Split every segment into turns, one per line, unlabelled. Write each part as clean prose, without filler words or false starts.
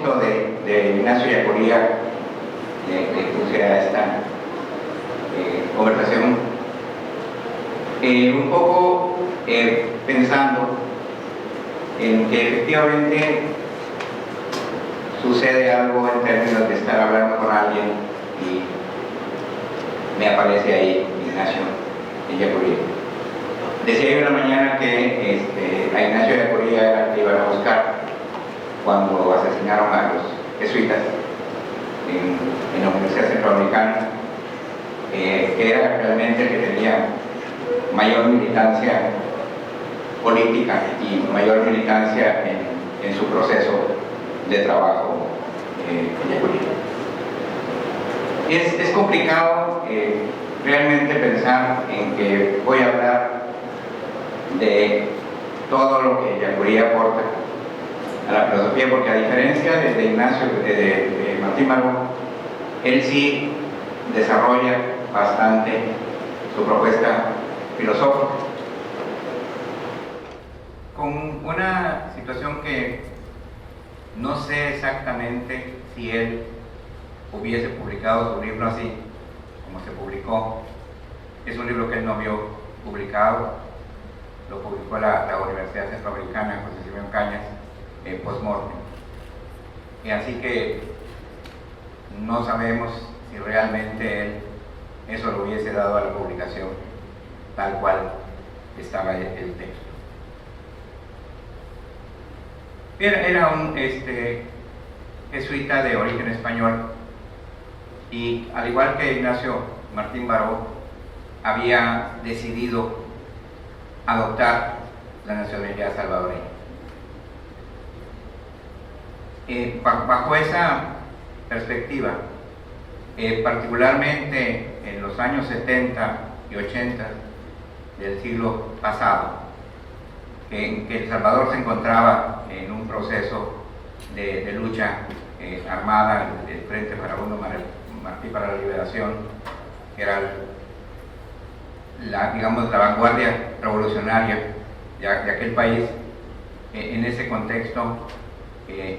propósito de Ignacio Ellacuría le puse a esta conversación, un poco pensando en que efectivamente sucede algo en términos de estar hablando con alguien y me aparece ahí Ignacio Ellacuría. Decía yo en la mañana que a Ignacio Ellacuría era el que iban a buscar cuando asesinaron a los jesuitas en la Universidad Centroamericana, que era realmente el que tenía mayor militancia política y mayor militancia en su proceso de trabajo Ellacuría. Es complicado realmente pensar en que voy a hablar de todo lo que Ellacuría aporta a la filosofía, porque a diferencia de Ignacio, de Martín Baró, él sí desarrolla bastante su propuesta filosófica, con una situación que no sé exactamente si él hubiese publicado su libro así como se publicó. Es un libro que él no vio publicado, lo publicó la Universidad Centroamericana, José Simeón Cañas, post-mortem. Y así que no sabemos si realmente él eso lo hubiese dado a la publicación tal cual estaba el texto. Era un jesuita de origen español y, al igual que Ignacio Martín Baró, había decidido adoptar la nacionalidad salvadoreña. Bajo esa perspectiva, particularmente en los años 70 y 80 del siglo pasado, en que El Salvador se encontraba en un proceso de lucha armada, el Frente Farabundo Martí para la Liberación, que era digamos, la vanguardia revolucionaria de aquel país. En ese contexto,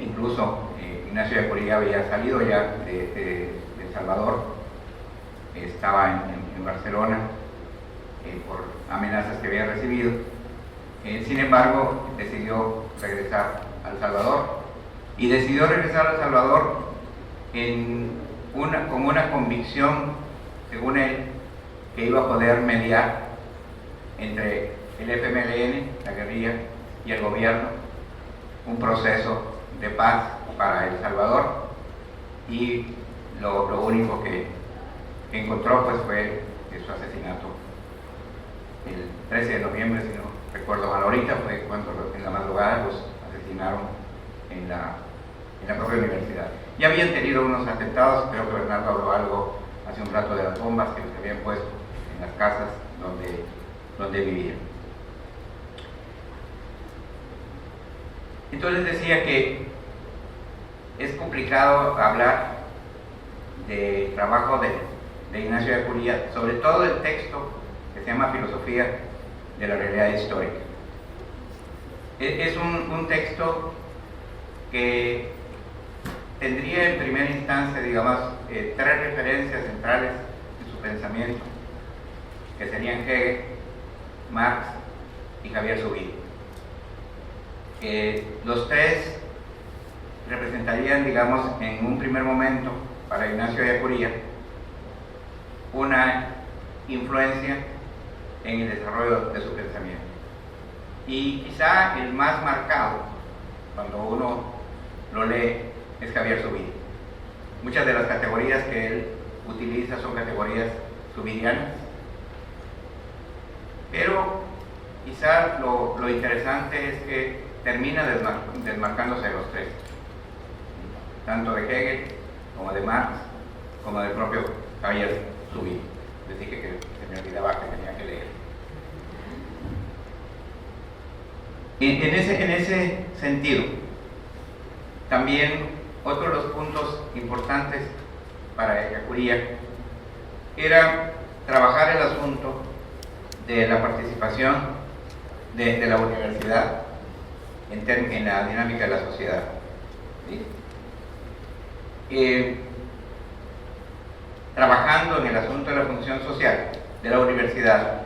incluso Ignacio Ellacuría había salido ya de El Salvador, estaba en Barcelona por amenazas que había recibido. Sin embargo, decidió regresar a El Salvador, y decidió regresar a El Salvador con una convicción, según él, que iba a poder mediar entre el FMLN, la guerrilla, y el gobierno, un proceso de paz para El Salvador. Y lo único que encontró pues fue su asesinato el 13 de noviembre, si no recuerdo mal ahorita, fue cuando en la madrugada los asesinaron en la propia universidad. Ya habían tenido unos atentados, creo que Bernardo habló algo hace un rato de las bombas que se habían puesto en las casas donde vivían. Entonces decía que es complicado hablar del trabajo de Ignacio Ellacuría, sobre todo el texto que se llama Filosofía de la Realidad Histórica. Es un texto que tendría en primera instancia, digamos, tres referencias centrales en su pensamiento, que serían Hegel, Marx y Javier Zubiri. Los tres representarían, digamos, en un primer momento, para Ignacio Ellacuría, una influencia en el desarrollo de su pensamiento. Y quizá el más marcado, cuando uno lo lee, es Javier Zubiri. Muchas de las categorías que él utiliza son categorías zubirianas, pero quizá lo interesante es que termina desmarcándose de los tres, tanto de Hegel como de Marx como del propio Javier Zubiri. Les dije que se me olvidaba que tenía que leer. En ese sentido, también otro de los puntos importantes para Ellacuría era trabajar el asunto de la participación de la universidad en la dinámica de la sociedad, ¿sí? trabajando en el asunto de la función social de la universidad,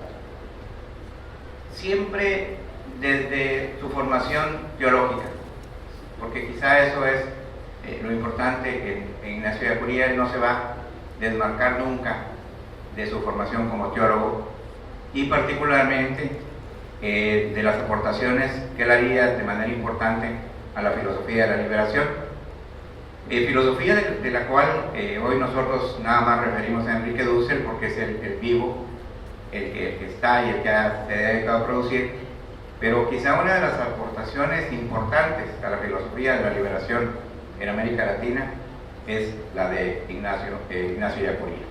siempre desde su formación teológica, porque quizá eso es lo importante. En Ignacio Ellacuría él no se va a desmarcar nunca de su formación como teólogo, y particularmente de las aportaciones que él haría de manera importante a la filosofía de la liberación, filosofía de la cual hoy nosotros nada más referimos a Enrique Dussel porque es el vivo, el que está y el que se ha dedicado a producir, pero quizá una de las aportaciones importantes a la filosofía de la liberación en América Latina es la de Ignacio Ellacuría.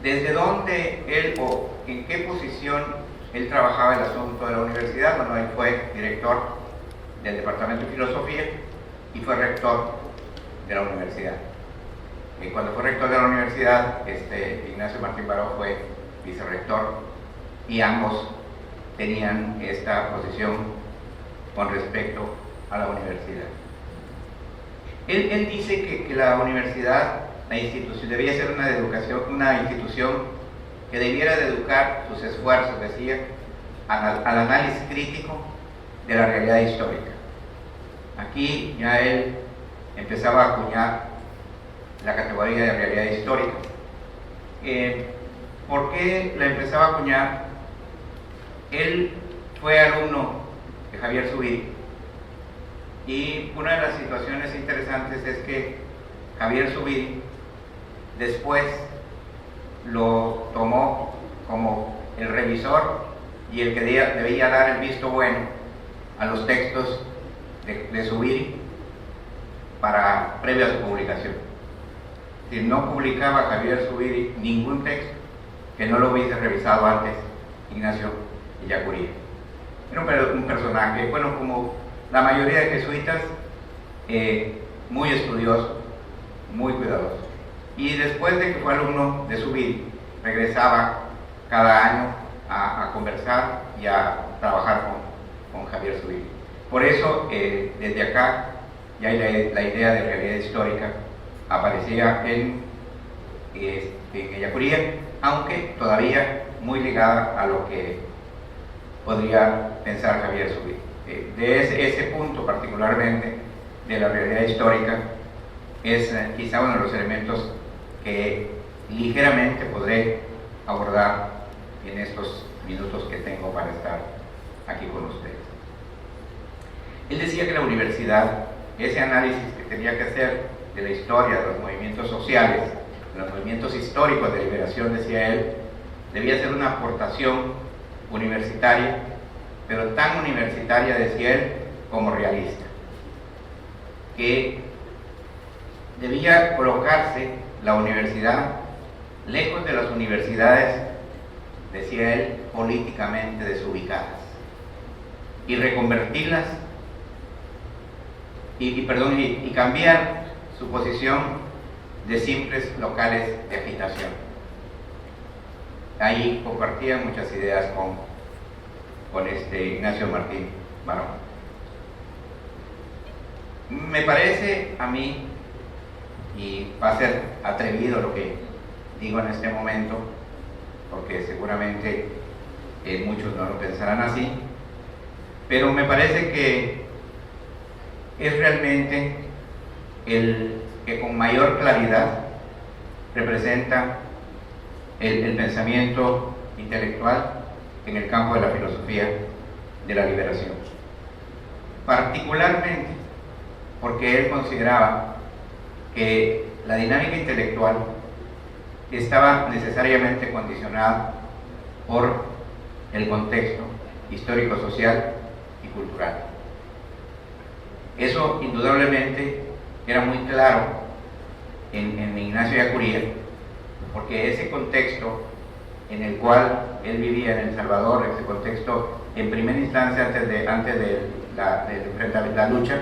¿Desde dónde él o en qué posición él trabajaba el asunto de la universidad? Bueno, él fue director del Departamento de Filosofía y fue rector de la universidad. Cuando fue rector de la universidad, Ignacio Martín Baró fue vicerrector, y ambos tenían esta posición con respecto a la universidad. Él dice que la universidad, la institución, debía ser una institución que debiera de educar sus esfuerzos, decía, al análisis crítico de la realidad histórica. Aquí ya él empezaba a acuñar la categoría de realidad histórica. ¿Por qué la empezaba a acuñar? Él fue alumno de Javier Zubiri, y una de las situaciones interesantes es que Javier Zubiri después lo tomó como el revisor y el que debía dar el visto bueno a los textos de Zubiri previo a su publicación. Si no publicaba Javier Zubiri ningún texto que no lo hubiese revisado antes Ignacio Ellacuría. Era un personaje, bueno, como la mayoría de jesuitas, muy estudioso, muy cuidadoso. Y después de que fue alumno de Zubiri, regresaba cada año a conversar y a trabajar con Javier Zubiri. Por eso, desde acá, ya la idea de realidad histórica aparecía en Ellacuría, aunque todavía muy ligada a lo que podría pensar Javier Zubiri. De ese punto particularmente de la realidad histórica es quizá uno de los elementos que ligeramente podré abordar en estos minutos que tengo para estar aquí con ustedes. Él decía que la universidad, ese análisis que tenía que hacer de la historia, de los movimientos sociales, de los movimientos históricos de liberación, decía él, debía ser una aportación universitaria, pero tan universitaria, decía él, como realista, que debía colocarse la universidad lejos de las universidades, decía él, políticamente desubicadas, y reconvertirlas y cambiar su posición de simples locales de agitación. Ahí compartía muchas ideas con Ignacio Martín Baró. Me parece a mí, y va a ser atrevido lo que digo en este momento, porque seguramente muchos no lo pensarán así, pero me parece que es realmente el que con mayor claridad representa el pensamiento intelectual en el campo de la filosofía de la liberación, particularmente porque él consideraba que la dinámica intelectual estaba necesariamente condicionada por el contexto histórico, social y cultural. Eso indudablemente era muy claro en Ignacio Ellacuría, porque ese contexto en el cual él vivía en El Salvador, ese contexto en primera instancia antes de la lucha,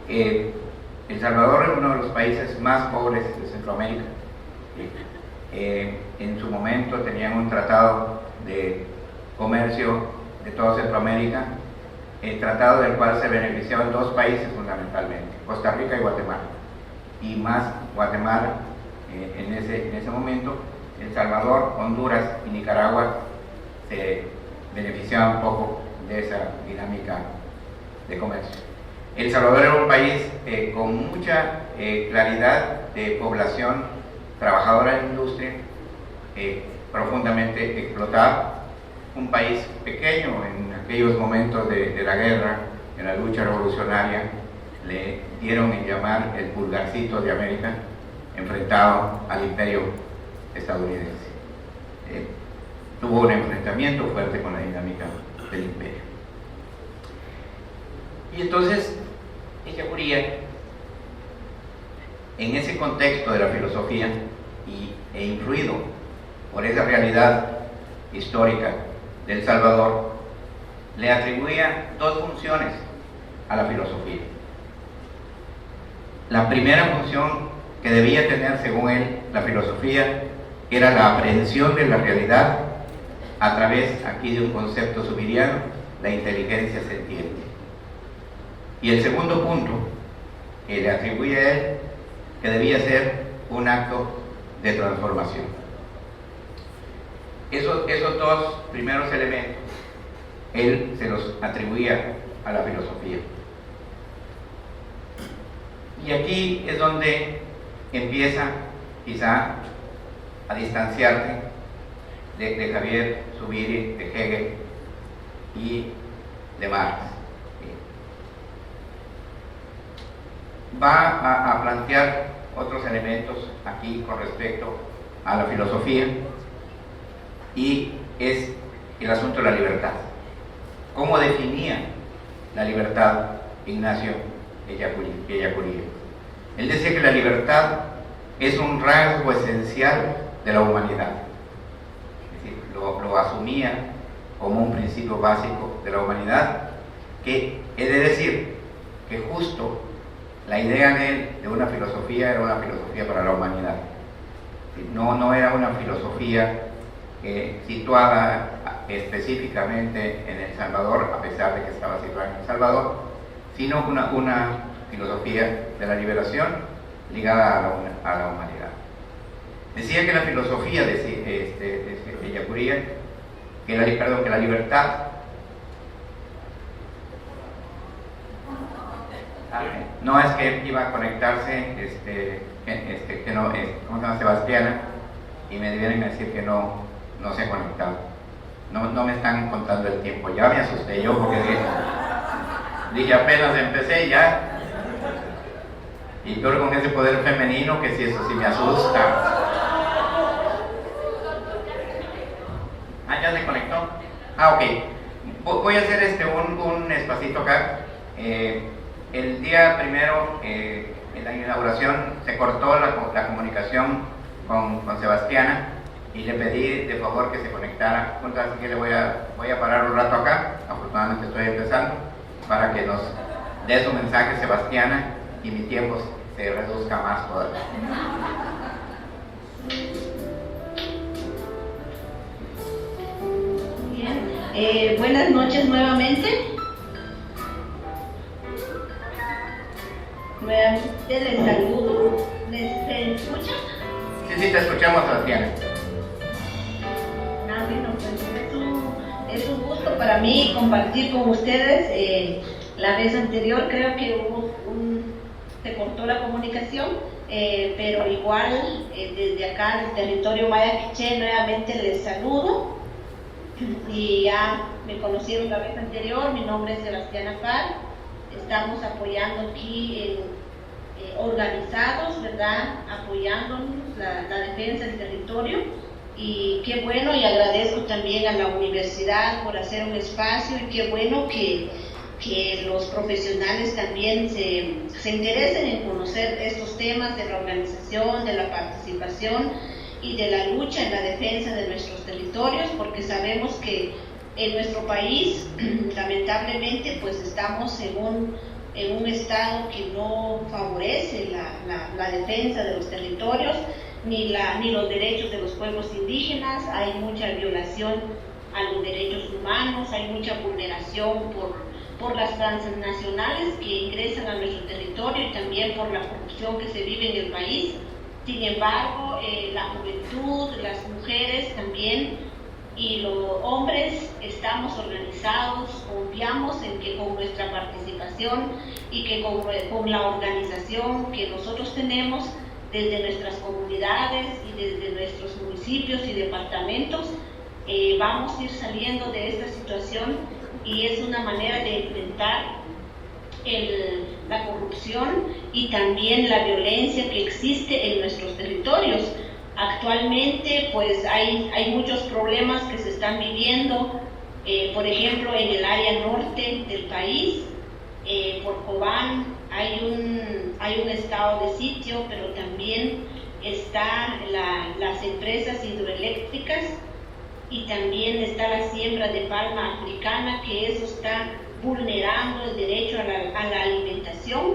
El Salvador es uno de los países más pobres de Centroamérica. En su momento tenían un tratado de comercio de toda Centroamérica, el tratado del cual se beneficiaban dos países fundamentalmente, Costa Rica y Guatemala, y más Guatemala en ese momento. El Salvador, Honduras y Nicaragua se beneficiaban un poco de esa dinámica de comercio. El Salvador era un país con mucha claridad de población trabajadora en la industria, profundamente explotado, un país pequeño en aquellos momentos de la guerra, en la lucha revolucionaria, le dieron en llamar el pulgarcito de América, enfrentado al imperio estadounidense. Tuvo un enfrentamiento fuerte con la dinámica del imperio. Y entonces, Ellacuría, en ese contexto de la filosofía e influido por esa realidad histórica del Salvador, le atribuía dos funciones a la filosofía. La primera función que debía tener, según él, la filosofía era la aprehensión de la realidad a través aquí de un concepto subiriano, la inteligencia sentiente. Y el segundo punto que le atribuye a él, que debía ser un acto de transformación. Esos dos primeros elementos, él se los atribuía a la filosofía. Y aquí es donde empieza quizá a distanciarse de Javier Zubiri, de Hegel y de Marx. Va a plantear otros elementos aquí con respecto a la filosofía, y es el asunto de la libertad. ¿Cómo definía la libertad Ignacio Ellacuría? Él decía que la libertad es un rasgo esencial de la humanidad. Es decir, lo asumía como un principio básico de la humanidad, que es de decir que justo la idea de él de una filosofía era una filosofía para la humanidad. No era una filosofía situada específicamente en El Salvador, a pesar de que estaba situada en El Salvador, sino una filosofía de la liberación ligada a la humanidad. Decía que la filosofía de Ellacuría, que la libertad no es que iba a conectarse que no, ¿cómo se llama? Sebastiana, y me vienen a decir que no se ha conectado. No me están contando el tiempo. Ya me asusté yo porque dije apenas empecé ya. Y peor con ese poder femenino, que si eso sí me asusta. Ya se conectó. Ok. Voy a hacer un espacito acá. El día primero, en la inauguración, se cortó la comunicación con Sebastiana, y le pedí de favor que se conectara. Así que le voy a parar un rato acá. Afortunadamente estoy empezando, para que nos dé su mensaje Sebastiana y mi tiempo se reduzca más todavía.
Bien, buenas noches nuevamente. Nuevamente les saludo. ¿Se escucha?
Sí, te escuchamos, Sebastiana.
Bueno, pues es un gusto para mí compartir con ustedes. La vez anterior creo que se cortó la comunicación, pero igual desde acá, del territorio maya quiché, nuevamente les saludo. Y ya me conocieron la vez anterior, mi nombre es Sebastiana Far. Estamos apoyando aquí organizados, ¿verdad? Apoyándonos la defensa del territorio, y qué bueno, y agradezco también a la universidad por hacer un espacio, y qué bueno que los profesionales también se interesen en conocer estos temas de la organización, de la participación y de la lucha en la defensa de nuestros territorios, porque sabemos que en nuestro país lamentablemente pues estamos en un estado que no favorece la defensa de los territorios ni los derechos de los pueblos indígenas. Hay mucha violación a los derechos humanos, hay mucha vulneración por por las transnacionales que ingresan a nuestro territorio y también por la corrupción que se vive en el país. Sin embargo, la juventud, las mujeres también y los hombres estamos organizados, confiamos en que con nuestra participación y que con la organización que nosotros tenemos desde nuestras comunidades y desde nuestros municipios y departamentos, vamos a ir saliendo de esta situación, y es una manera de enfrentar la corrupción y también la violencia que existe en nuestros territorios. Actualmente pues hay muchos problemas que se están viviendo, por ejemplo en el área norte del país, por Cobán hay un estado de sitio, pero también están las empresas hidroeléctricas y también está la siembra de palma africana, que eso está vulnerando el derecho a la alimentación,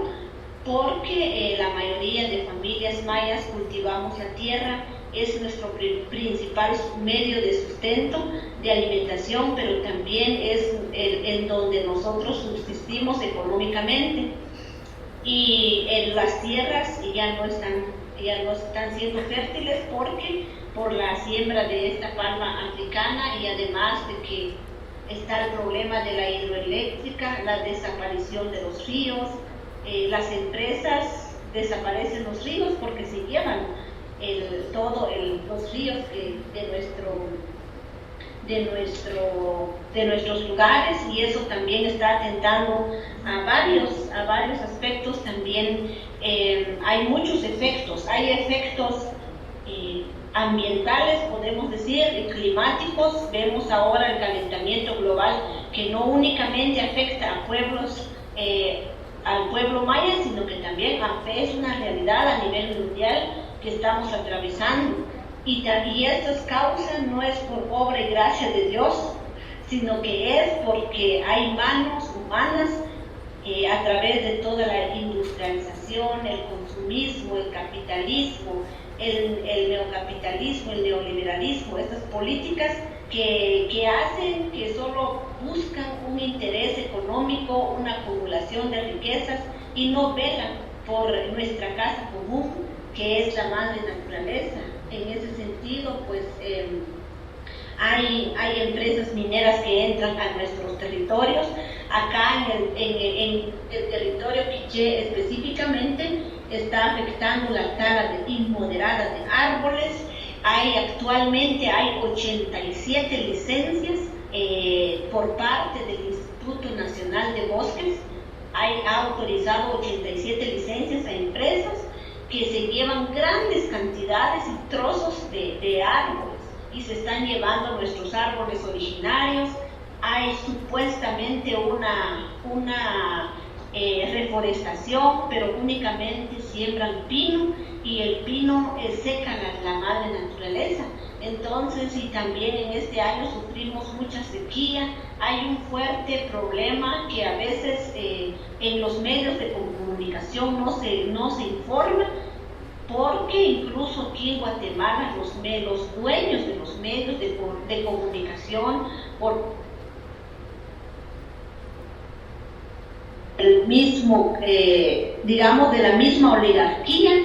porque la mayoría de familias mayas cultivamos la tierra, es nuestro principal medio de sustento, de alimentación, pero también es en donde nosotros subsistimos económicamente. Y las tierras ya no están siendo fértiles por la siembra de esta palma africana, y además de que está el problema de la hidroeléctrica, la desaparición de los ríos. Las empresas desaparecen los ríos porque se llevan los ríos de nuestros lugares, y eso también está atentando a varios aspectos. También hay muchos efectos, hay efectos ambientales, podemos decir, y climáticos. Vemos ahora el calentamiento global, que no únicamente afecta a pueblos, al pueblo maya, sino que también es una realidad a nivel mundial que estamos atravesando. Y estas causas no es por obra y gracia de Dios, sino que es porque hay manos humanas a través de toda la industrialización, el consumismo, el capitalismo, el neocapitalismo, el neoliberalismo, estas políticas que hacen, que solo buscan un interés económico, una acumulación de riquezas, y no velan por nuestra casa común, que es la madre naturaleza. En ese sentido, pues hay empresas mineras que entran a nuestros territorios. Acá en el territorio quiché específicamente está afectando la tala inmoderada de árboles. Actualmente hay 87 licencias por parte del Instituto Nacional de Bosques. Ha autorizado 87 licencias a empresas que se llevan grandes cantidades y trozos de árboles, y se están llevando nuestros árboles originarios. Hay supuestamente una reforestación, pero únicamente siembran pino, y el pino seca la madre naturaleza. Entonces, y también en este año sufrimos mucha sequía. Hay un fuerte problema que a veces en los medios de comunicación no se informa, porque incluso aquí en Guatemala los dueños de los medios de comunicación, por el mismo, digamos, de la misma oligarquía,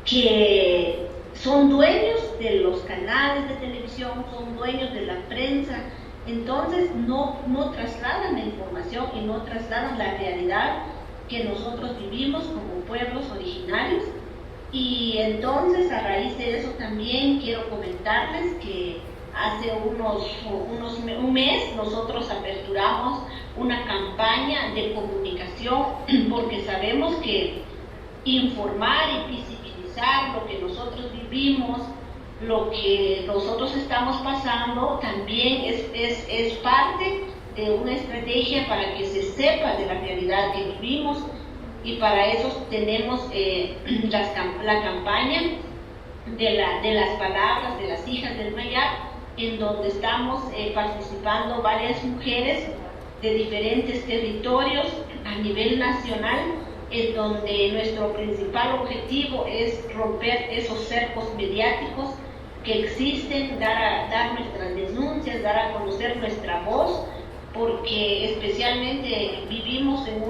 que son dueños de los canales de televisión, son dueños de la prensa. Entonces no trasladan la información y no trasladan la realidad que nosotros vivimos como pueblos originarios. Y entonces, a raíz de eso, también quiero comentarles que hace un mes nosotros aperturamos una campaña de comunicación, porque sabemos que informar y visibilizar lo que nosotros vivimos, lo que nosotros estamos pasando, también es parte de una estrategia para que se sepa de la realidad que vivimos. Y para eso tenemos la campaña de las palabras de las hijas del Mayab, en donde estamos participando varias mujeres de diferentes territorios a nivel nacional, en donde nuestro principal objetivo es romper esos cercos mediáticos que existen, dar nuestras denuncias, dar a conocer nuestra voz, porque especialmente vivimos en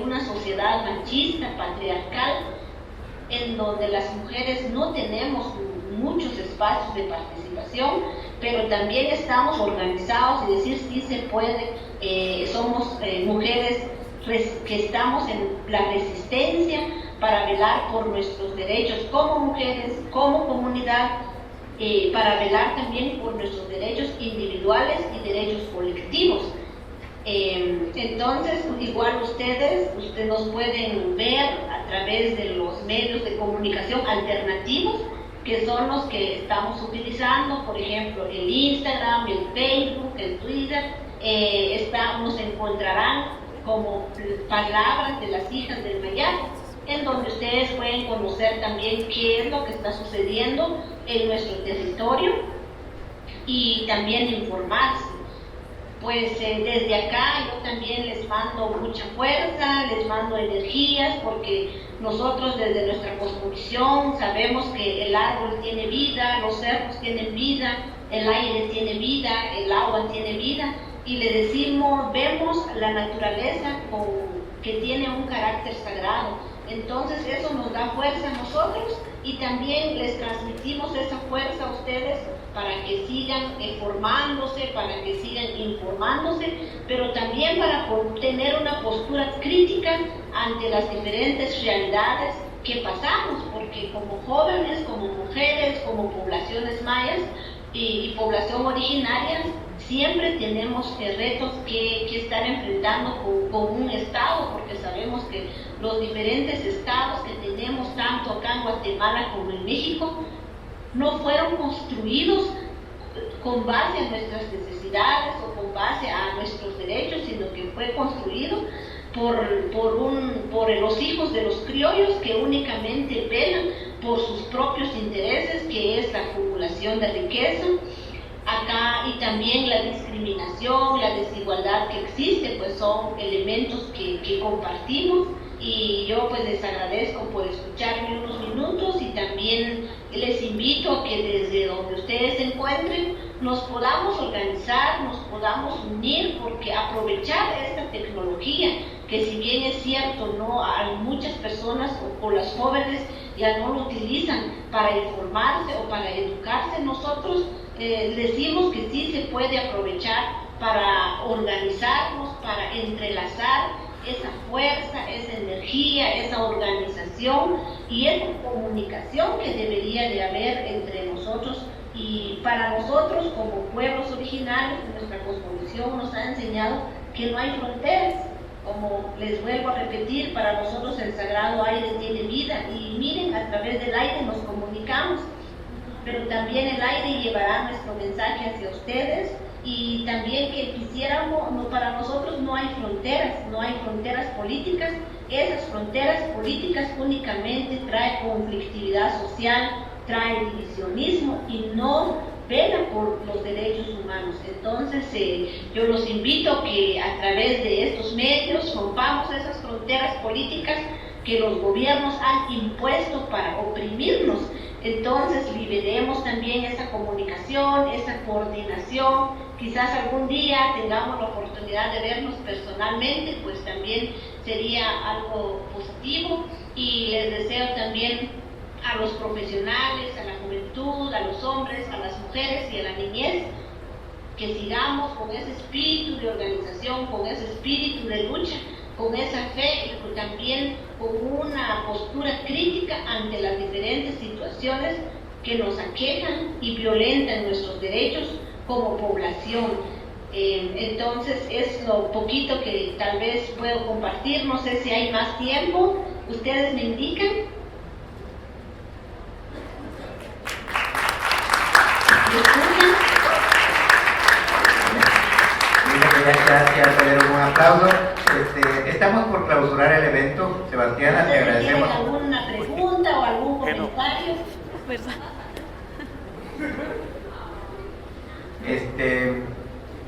una sociedad machista, patriarcal, en donde las mujeres no tenemos muchos espacios de participación, pero también estamos organizados y decir sí se puede, somos mujeres que estamos en la resistencia para velar por nuestros derechos como mujeres, como comunidad, para velar también por nuestros derechos individuales y derechos colectivos. Entonces, igual ustedes nos pueden ver a través de los medios de comunicación alternativos, que son los que estamos utilizando, por ejemplo, el Instagram, el Facebook, el Twitter. Nos encontrarán como Palabras de las Hijas del Mayab, en donde ustedes pueden conocer también qué es lo que está sucediendo en nuestro territorio y también informarse. Pues desde acá yo también les mando mucha fuerza, les mando energías, porque nosotros desde nuestra cosmovisión sabemos que el árbol tiene vida, los cerros tienen vida, el aire tiene vida, el agua tiene vida, y le decimos, vemos la naturaleza que tiene un carácter sagrado. Entonces eso nos da fuerza a nosotros y también les transmitimos esa fuerza a ustedes para que sigan formándose, para que sigan informándose, pero también para tener una postura crítica ante las diferentes realidades que pasamos, porque como jóvenes, como mujeres, como poblaciones mayas y población originaria, siempre tenemos retos que estar enfrentando con un Estado, porque sabemos que los diferentes estados que tenemos, tanto acá en Guatemala como en México, no fueron construidos con base a nuestras necesidades o con base a nuestros derechos, sino que fue construido por los hijos de los criollos que únicamente velan por sus propios intereses, que es la acumulación de riqueza. Acá, y también la discriminación, la desigualdad que existe, pues son elementos que compartimos, y yo pues les agradezco por escucharme unos minutos y también les invito a que desde donde ustedes se encuentren nos podamos organizar, nos podamos unir, porque aprovechar esta tecnología, que si bien es cierto, no hay muchas personas o las jóvenes ya no lo utilizan para informarse o para educarse, nosotros decimos que sí se puede aprovechar para organizarnos, para entrelazar esa fuerza, esa energía, esa organización y esa comunicación que debería de haber entre nosotros. Y para nosotros como pueblos originarios, nuestra cosmovisión nos ha enseñado que no hay fronteras. Como les vuelvo a repetir, para nosotros el sagrado aire tiene vida, y miren, a través del aire nos comunicamos, pero también el aire llevará nuestro mensaje hacia ustedes. Y también que quisiéramos, para nosotros no hay fronteras políticas. Esas fronteras políticas únicamente traen conflictividad social, traen divisionismo y no velan por los derechos humanos. Entonces yo los invito a que a través de estos medios rompamos esas fronteras políticas que los gobiernos han impuesto para oprimirnos. Entonces liberemos también esa comunicación, esa coordinación. Quizás algún día tengamos la oportunidad de vernos personalmente, pues también sería algo positivo. Y les deseo también a los profesionales, a la juventud, a los hombres, a las mujeres y a la niñez, que sigamos con ese espíritu de organización, con ese espíritu de lucha, con esa fe y también con una postura crítica ante las diferentes situaciones que nos aquejan y violentan nuestros derechos como población. Entonces es lo poquito que tal vez puedo compartir. No sé si hay más tiempo, ustedes me indican. ¿Me escuchan?
Ya te dieron un aplauso. Estamos por clausurar el evento. Sebastiana, te agradecemos.
¿Tienen alguna pregunta o algún comentario?
¿Verdad?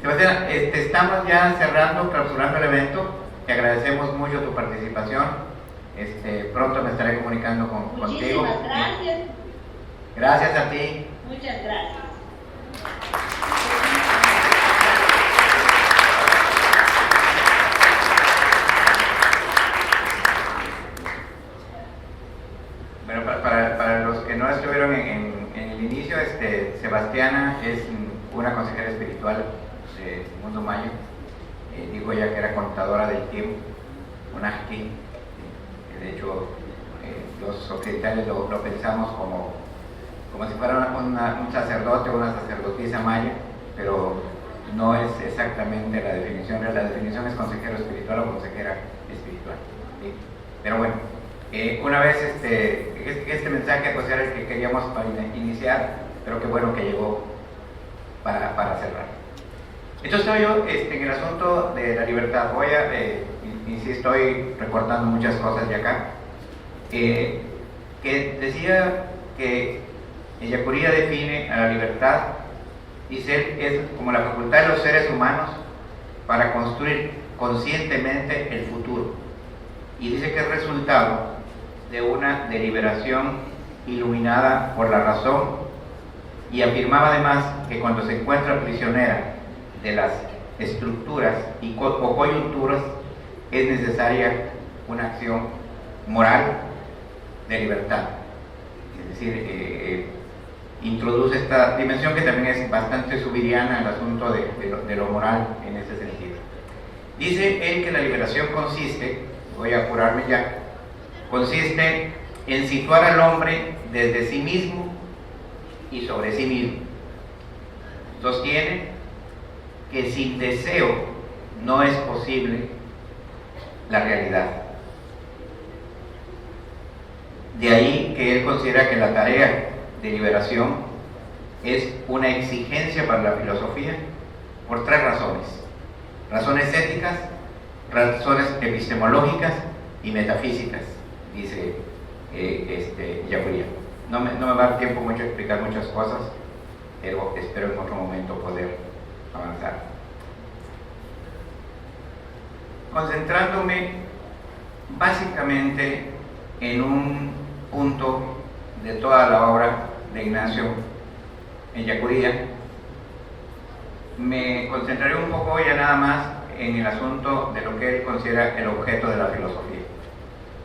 Sebastián, estamos ya cerrando, clausurando el evento. Te agradecemos mucho tu participación. Pronto me estaré comunicando contigo.
Muchísimas gracias.
Gracias a ti.
Muchas gracias.
Sebastiana es una consejera espiritual de Mundo Mayo. Dijo ella que era contadora del tiempo, un ajki. De hecho, los occidentales lo pensamos como si fuera un sacerdote o una sacerdotisa maya, pero no es exactamente la definición. La definición es consejero espiritual o consejera espiritual, ¿sí? Pero bueno, una vez este mensaje pues era el que queríamos para iniciar, pero qué bueno que llegó para cerrar. Entonces estoy yo en el asunto de la libertad. Voy a, estoy recortando muchas cosas de acá, que decía que Ellacuría define a la libertad, dice, es como la facultad de los seres humanos para construir conscientemente el futuro, y dice que es resultado de una deliberación iluminada por la razón, y afirmaba además que cuando se encuentra prisionera de las estructuras o coyunturas es necesaria una acción moral de libertad. Es decir, introduce esta dimensión que también es bastante subiriana al asunto de lo moral en ese sentido. Dice él que la liberación consiste, voy a apurarme ya, consiste en situar al hombre desde sí mismo y sobre sí mismo. Sostiene que sin deseo no es posible la realidad. De ahí que él considera que la tarea de liberación es una exigencia para la filosofía por tres razones: razones éticas, razones epistemológicas y metafísicas, dice Ellacuría. No me va a dar tiempo mucho a explicar muchas cosas, pero espero en otro momento poder avanzar. Concentrándome básicamente en un punto de toda la obra de Ignacio Ellacuría, me concentraré un poco ya nada más en el asunto de lo que él considera el objeto de la filosofía.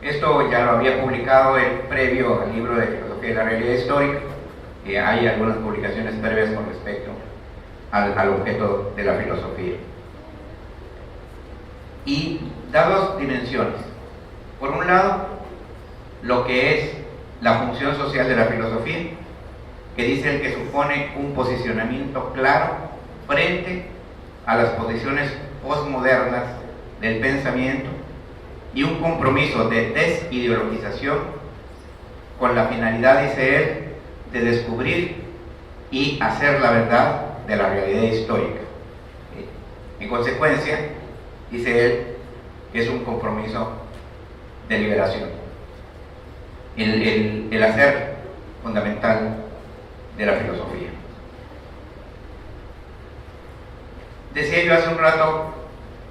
Esto ya lo había publicado él previo al libro de Filosofía de la Realidad Histórica, que hay algunas publicaciones previas con respecto al objeto de la filosofía. Y da dos dimensiones. Por un lado, lo que es la función social de la filosofía, que dice él que supone un posicionamiento claro frente a las posiciones postmodernas del pensamiento y un compromiso de desideologización con la finalidad, dice él, de descubrir y hacer la verdad de la realidad histórica. En consecuencia, dice él, es un compromiso de liberación, el hacer fundamental de la filosofía. Decía yo hace un rato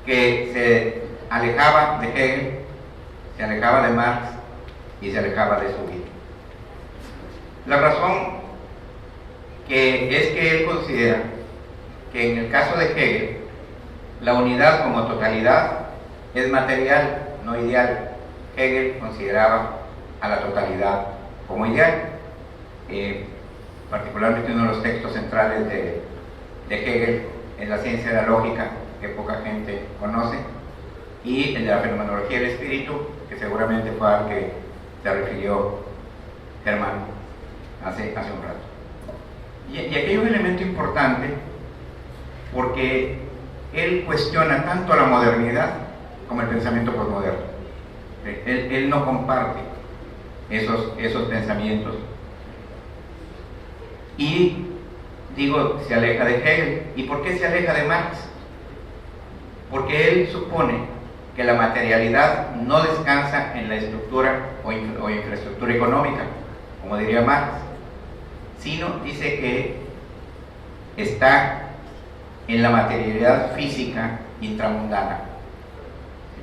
que se alejaba de Hegel, se alejaba de Marx y se alejaba de su vida. La razón que es que él considera que en el caso de Hegel la unidad como totalidad es material, no ideal. Hegel consideraba a la totalidad como ideal. Particularmente uno de los textos centrales de Hegel es La ciencia de la lógica, que poca gente conoce, y el de la fenomenología del espíritu, que seguramente fue al que se refirió Germán hace un rato. Y aquí hay un elemento importante, porque él cuestiona tanto la modernidad como el pensamiento posmoderno. Él no comparte esos pensamientos. Y digo, se aleja de Hegel. ¿Y por qué se aleja de Marx? Porque él supone que la materialidad no descansa en la estructura o infraestructura económica, como diría Marx, sino dice que está en la materialidad física intramundana.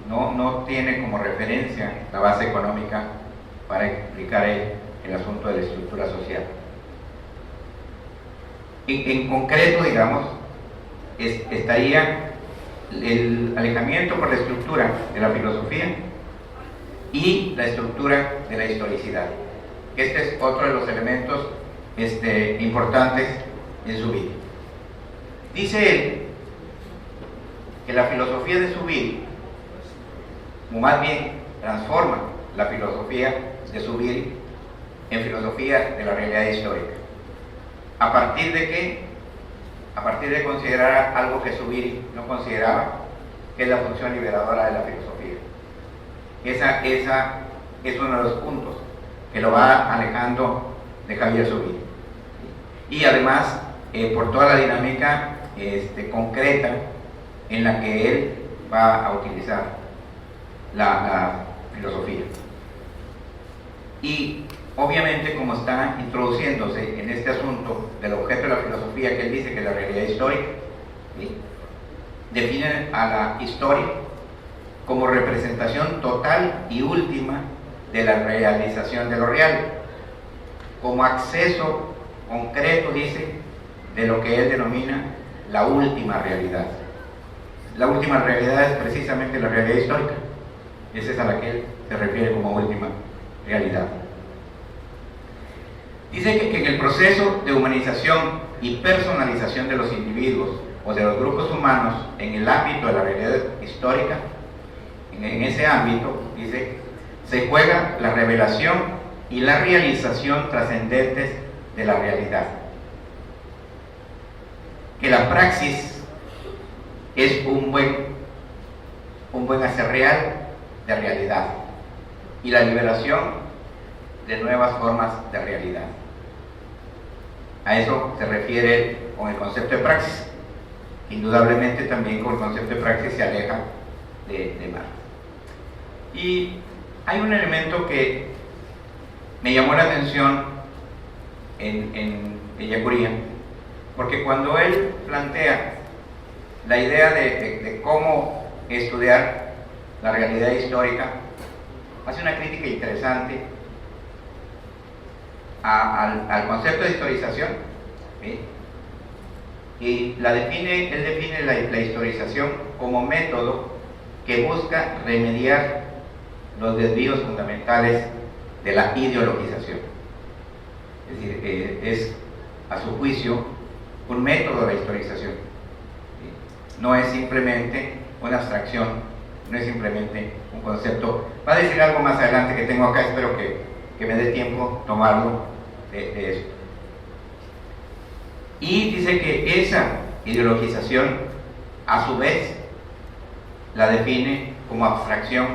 No tiene como referencia la base económica para explicar el asunto de la estructura social. En concreto, digamos, estaría el alejamiento por la estructura de la filosofía y la estructura de la historicidad. Este es otro de los elementos importantes en Zubiri. Dice él que la filosofía de Zubiri, o más bien transforma la filosofía de Zubiri en filosofía de la realidad histórica. ¿A partir de qué? A partir de considerar algo que Zubiri no consideraba, que es la función liberadora de la filosofía. Esa es uno de los puntos que lo va alejando de Javier Zubiri. Y además, por toda la dinámica concreta en la que él va a utilizar la filosofía. Y obviamente, como está introduciéndose en este asunto del objeto de la filosofía, que él dice que es la realidad histórica, ¿sí?, define a la historia como representación total y última de la realización de lo real, como acceso concreto, dice, de lo que él denomina la última realidad. La última realidad es precisamente la realidad histórica. Esa es a la que él se refiere como última realidad. Dice que en el proceso de humanización y personalización de los individuos o de los grupos humanos en el ámbito de la realidad histórica, en ese ámbito, dice, se juega la revelación y la realización trascendentes de la realidad. Que la praxis es un buen hacer real de realidad y la liberación de nuevas formas de realidad. A eso se refiere con el concepto de praxis. Indudablemente también con el concepto de praxis se aleja de Marx. Y hay un elemento que me llamó la atención en Ellacuría, porque cuando él plantea la idea de cómo estudiar la realidad histórica, hace una crítica interesante al concepto de historización, ¿sí? Y él define la historización como método que busca remediar los desvíos fundamentales de la ideologización. Es decir, es a su juicio un método de la historización, ¿sí? No es simplemente una abstracción, no es simplemente un concepto. Va a decir algo más adelante que tengo acá, espero que me dé tiempo tomarlo de eso. Y dice que esa ideologización, a su vez, la define como abstracción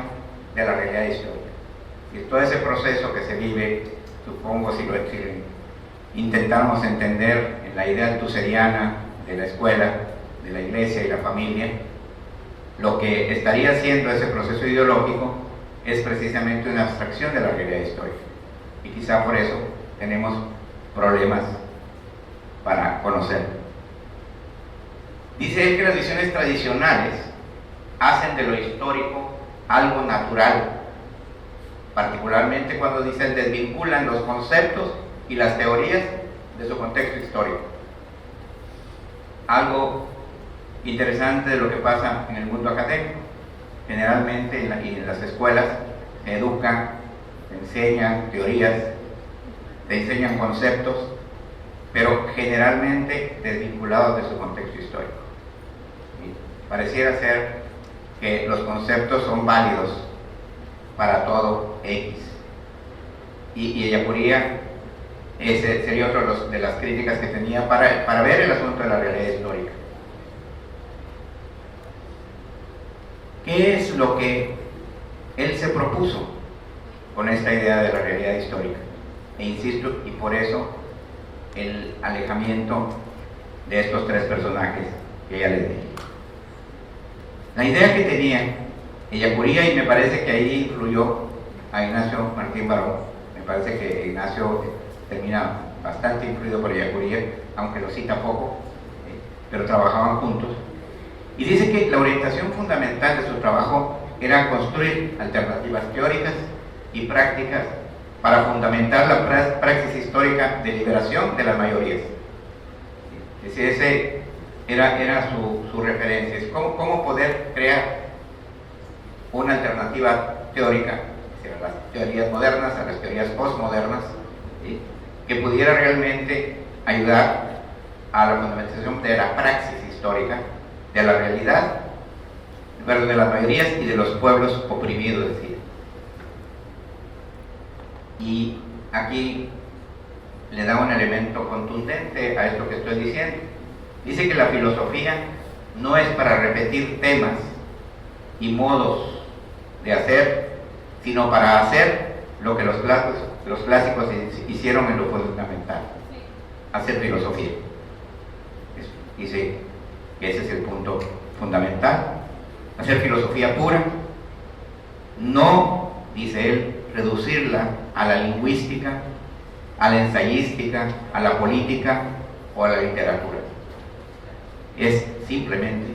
de la realidad histórica. Y todo ese proceso que se vive, supongo, si intentamos entender en la idea althuseriana de la escuela, de la iglesia y la familia, lo que estaría haciendo ese proceso ideológico es precisamente una abstracción de la realidad histórica. Y quizá por eso tenemos problemas para conocerlo. Dice él que las visiones tradicionales hacen de lo histórico algo natural, particularmente cuando dice desvinculan los conceptos y las teorías de su contexto histórico. Algo interesante de lo que pasa en el mundo académico. Generalmente en las escuelas se educan, se enseñan teorías, se enseñan conceptos, pero generalmente desvinculados de su contexto histórico. ¿Sí? Pareciera ser que los conceptos son válidos para todo X. Y Ellacuría, ese sería otro de las críticas que tenía para ver el asunto de la realidad histórica. ¿Qué es lo que él se propuso con esta idea de la realidad histórica? E insisto, y por eso el alejamiento de estos tres personajes que ya les dije. La idea que tenía Ellacuría, y me parece que ahí influyó a Ignacio Martín Barón, me parece que Ignacio termina bastante influido por Ellacuría, aunque lo cita poco, pero trabajaban juntos. Y dice que la orientación fundamental de su trabajo era construir alternativas teóricas y prácticas para fundamentar la praxis histórica de liberación de las mayorías. Ese era su referencia, es cómo poder crear una alternativa teórica a las teorías modernas, a las teorías postmodernas, ¿sí?, que pudiera realmente ayudar a la fundamentación de la praxis histórica, de la realidad, pero de las mayorías y de los pueblos oprimidos, decía. Y aquí le da un elemento contundente a esto que estoy diciendo. Dice que la filosofía no es para repetir temas y modos de hacer, sino para hacer lo que los clásicos hicieron en lo fundamental, hacer filosofía. Dice que ese es el punto fundamental, hacer filosofía pura, no, dice él, reducirla a la lingüística, a la ensayística, a la política o a la literatura. Es simplemente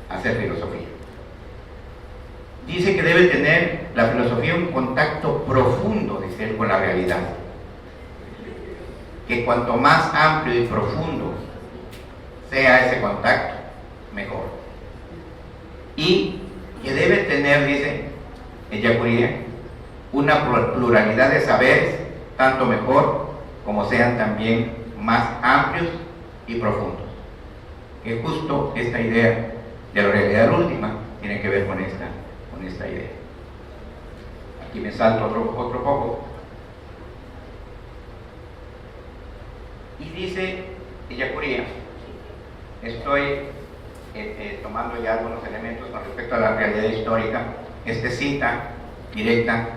hacer filosofía. Dice que debe tener la filosofía un contacto profundo, dice él, con la realidad. Que cuanto más amplio y profundo sea ese contacto, mejor. Y que debe tener, dice Ellacuría, una pluralidad de saberes, tanto mejor como sean también más amplios y profundos. Que justo esta idea de la realidad última tiene que ver con esta idea. Aquí me salto otro poco. Y dice Ellacuría, estoy tomando ya algunos elementos con respecto a la realidad histórica. Cita directa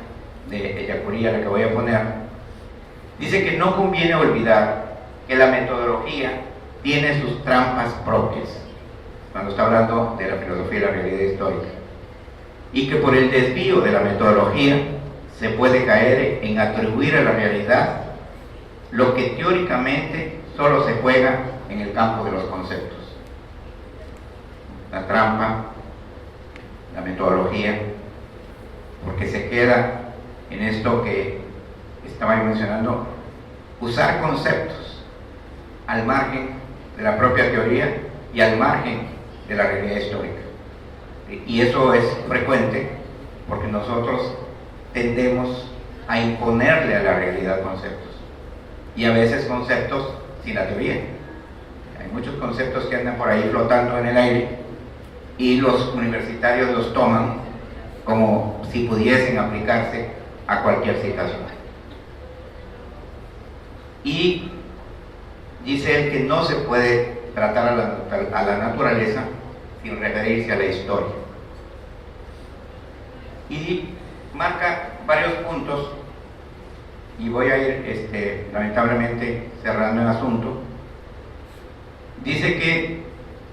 de Ellacuría, la que voy a poner, dice que no conviene olvidar que la metodología tiene sus trampas propias, cuando está hablando de la filosofía y la realidad histórica, y que por el desvío de la metodología se puede caer en atribuir a la realidad lo que teóricamente solo se juega en el campo de los conceptos. La trampa, la metodología, porque se queda en esto que estaba mencionando, usar conceptos al margen de la propia teoría y al margen de la realidad histórica. Y eso es frecuente porque nosotros tendemos a imponerle a la realidad conceptos, y a veces conceptos sin la teoría. Hay muchos conceptos que andan por ahí flotando en el aire y los universitarios los toman como si pudiesen aplicarse a cualquier situación. Y dice él que no se puede tratar a la naturaleza sin referirse a la historia. Y marca varios puntos, y voy a ir lamentablemente cerrando el asunto. Dice que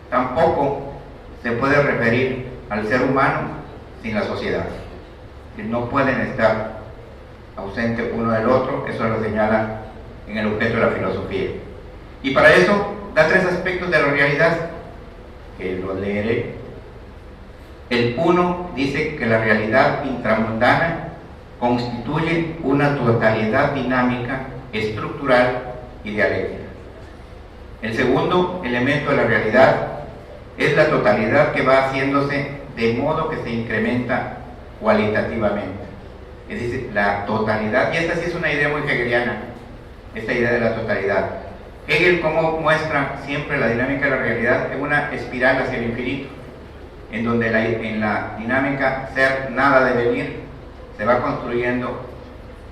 tampoco se puede referir al ser humano sin la sociedad, que no pueden estar ausentes uno del otro. Eso lo señala en el objeto de la filosofía. Y para eso da tres aspectos de la realidad, que los leeré. El uno dice que la realidad intramundana constituye una totalidad dinámica, estructural y dialéctica. El segundo elemento de la realidad es la totalidad que va haciéndose de modo que se incrementa cualitativamente. Es decir, la totalidad, y esta sí es una idea muy hegeliana, esta idea de la totalidad. Hegel, como muestra siempre la dinámica de la realidad, es una espiral hacia el infinito, en donde en la dinámica ser, nada, devenir, se va construyendo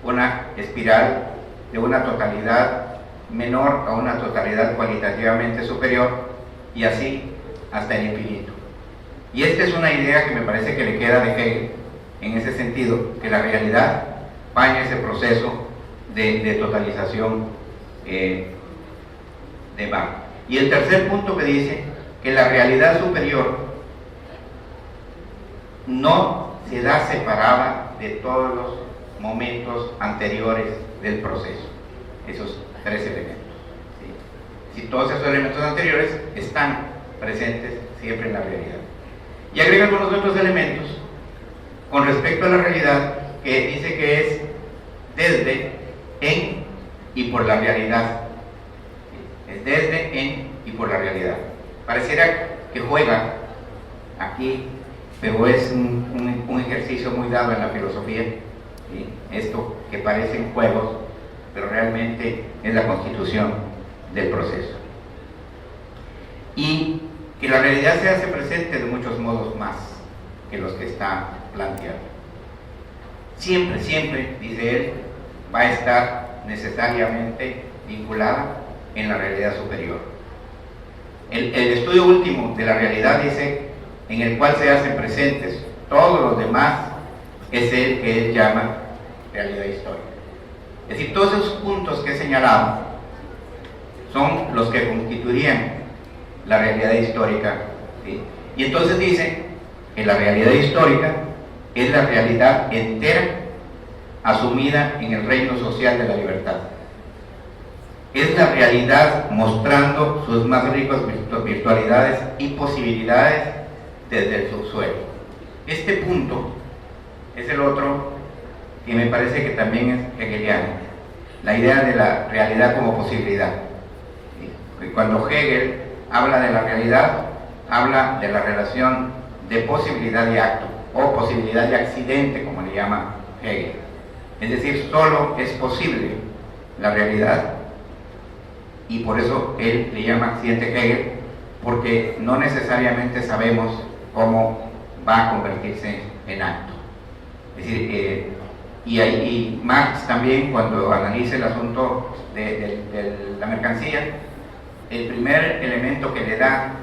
una espiral de una totalidad menor a una totalidad cualitativamente superior, y así hasta el infinito. Y esta es una idea que me parece que le queda de Hegel, en ese sentido, que la realidad va en ese proceso de totalización de Bach. Y el tercer punto que dice que la realidad superior no se da separada de todos los momentos anteriores del proceso. Esos tres elementos. ¿Sí? Si todos esos elementos anteriores están presentes siempre en la realidad. Y agrega algunos otros elementos con respecto a la realidad, que dice que es desde, en y por la realidad. Es desde, en y por la realidad. Pareciera que juega aquí, pero es un ejercicio muy dado en la filosofía, ¿sí? Esto que parecen juegos, pero realmente es la constitución del proceso. Y que la realidad se hace presente de muchos modos más que los que está planteado. Siempre, siempre, dice él, va a estar necesariamente vinculada en la realidad superior. El estudio último de la realidad dice, en el cual se hacen presentes todos los demás, es el que él llama realidad histórica. Es decir, todos esos puntos que he señalado son los que constituirían la realidad histórica, ¿sí? Y entonces dice que la realidad histórica es la realidad entera asumida en el reino social de la libertad. Es la realidad mostrando sus más ricas virtualidades y posibilidades desde el subsuelo. Este punto es el otro que me parece que también es hegeliano, la idea de la realidad como posibilidad. Cuando Hegel habla de la realidad, habla de la relación de posibilidad y acto, o posibilidad y accidente, como le llama Hegel. Es decir, solo es posible la realidad, y por eso él le llama accidente Hegel, porque no necesariamente sabemos cómo va a convertirse en acto. Es decir, y Marx también, cuando analiza el asunto de la mercancía, el primer elemento que le da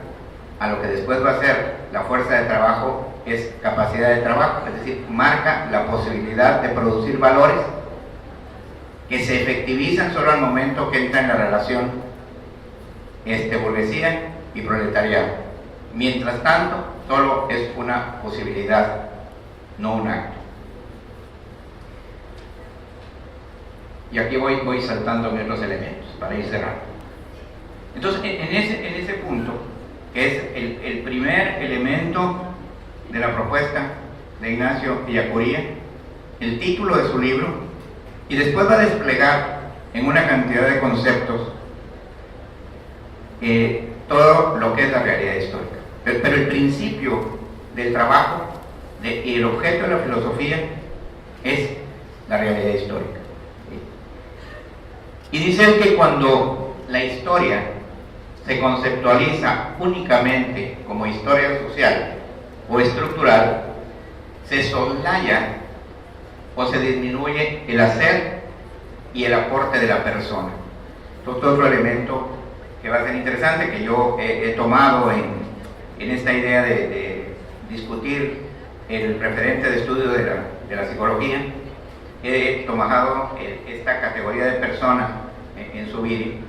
a lo que después va a ser la fuerza de trabajo es capacidad de trabajo, es decir, marca la posibilidad de producir valores que se efectivizan solo al momento que entra en la relación burguesía y proletariado. Mientras tanto, solo es una posibilidad, no un acto. Y aquí voy saltando otros elementos para ir cerrando. Entonces, en ese punto, que es el primer elemento de la propuesta de Ignacio Ellacuría, el título de su libro, y después va a desplegar en una cantidad de conceptos todo lo que es la realidad histórica. Pero el principio del trabajo y el objeto de la filosofía es la realidad histórica. Y dice él que cuando la historia se conceptualiza únicamente como historia social o estructural, se soslaya o se disminuye el hacer y el aporte de la persona. Entonces, otro elemento que va a ser interesante, que yo he tomado en esta idea de discutir el referente de estudio de la psicología, he tomado esta categoría de persona en Zubiri,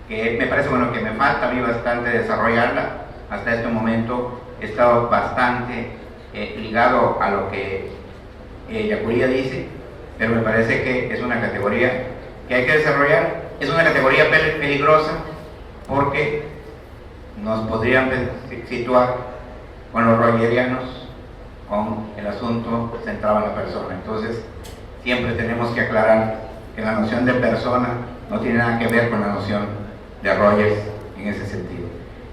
que me parece que me falta a mí bastante desarrollarla. Hasta este momento he estado bastante ligado a lo que Ellacuría dice, pero me parece que es una categoría que hay que desarrollar. Es una categoría peligrosa porque nos podrían situar con los rogerianos, con el asunto centrado en la persona. Entonces, siempre tenemos que aclarar que la noción de persona no tiene nada que ver con la noción de Rogers en ese sentido.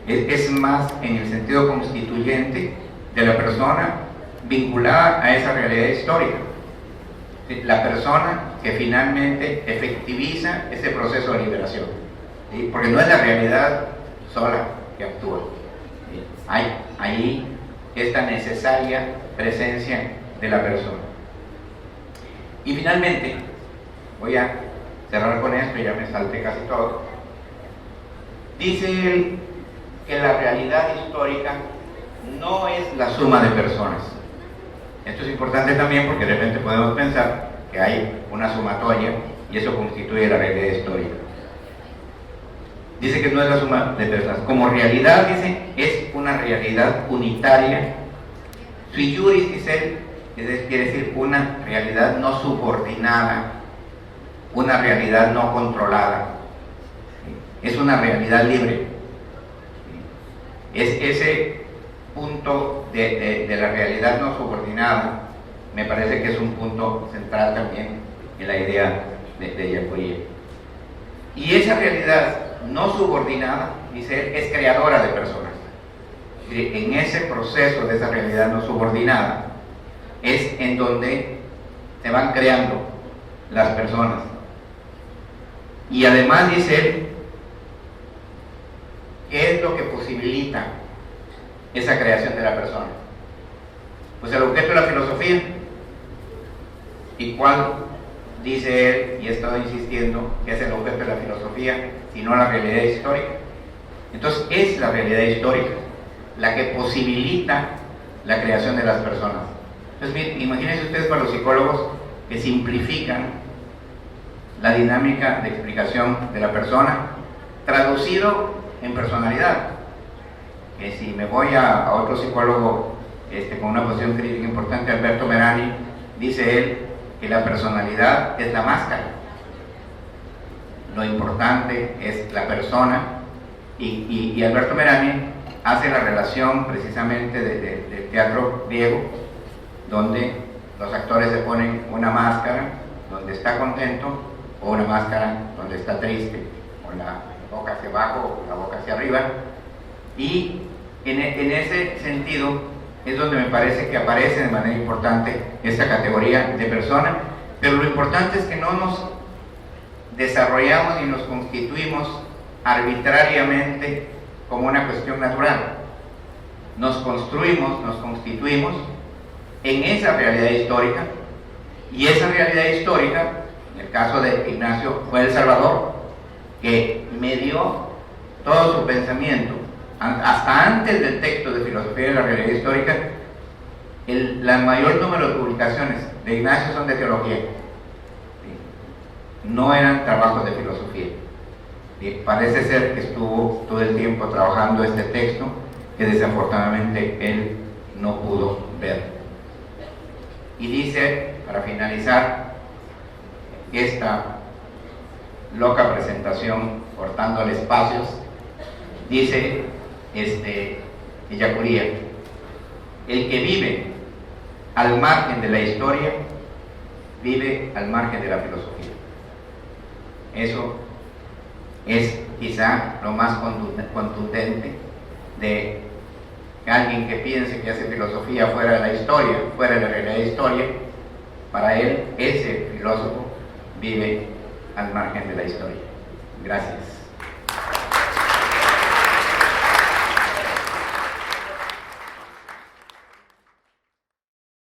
Es más en el sentido constituyente de la persona vinculada a esa realidad histórica. La persona que finalmente efectiviza ese proceso de liberación, ¿sí? Porque no es la realidad sola que actúa, ¿sí? Hay ahí esta necesaria presencia de la persona. Y finalmente, voy a cerrar con esto, ya me salté casi todo. Dice él que la realidad histórica no es la suma de personas. Esto es importante también porque de repente podemos pensar que hay una sumatoria y eso constituye la realidad histórica. Dice que no es la suma de personas. Como realidad, dice, es una realidad unitaria. Sui juris, dice él, quiere decir una realidad no subordinada, una realidad no controlada. Es una realidad libre. Es ese punto de la realidad no subordinada, me parece que es un punto central también en la idea de Ellacuría. Y esa realidad no subordinada, dice él, es creadora de personas. En ese proceso de esa realidad no subordinada es en donde se van creando las personas. Y además dice él, ¿qué es lo que posibilita esa creación de la persona? Pues el objeto de la filosofía. ¿Y cuál? Dice él, y he estado insistiendo, que es el objeto de la filosofía, sino la realidad histórica. Entonces es la realidad histórica la que posibilita la creación de las personas. Entonces bien, imagínense ustedes para los psicólogos que simplifican la dinámica de explicación de la persona, traducido en personalidad. Que si me voy a otro psicólogo con una posición crítica importante, Alberto Merani, dice él que la personalidad es la máscara, lo importante es la persona, y Alberto Merani hace la relación precisamente del teatro griego, donde los actores se ponen una máscara donde está contento, o una máscara donde está triste, con la boca hacia abajo o la boca hacia arriba, y en ese sentido es donde me parece que aparece de manera importante esta categoría de persona, pero lo importante es que no nos desarrollamos y nos constituimos arbitrariamente como una cuestión natural. Nos construimos, nos constituimos en esa realidad histórica, y esa realidad histórica, en el caso de Ignacio, fue El Salvador, que medió todo su pensamiento. Hasta antes del texto de Filosofía de la Realidad Histórica, el mayor número de publicaciones de Ignacio son de teología, no eran trabajos de filosofía. Parece ser que estuvo todo el tiempo trabajando este texto, que desafortunadamente él no pudo ver. Y dice, para finalizar esta loca presentación, cortándole espacios, dice Ellacuría: el que vive al margen de la historia, vive al margen de la filosofía. Eso es quizá lo más contundente de alguien que piense que hace filosofía fuera de la historia, fuera de la realidad de historia. Para él, ese filósofo vive al margen de la historia. Gracias.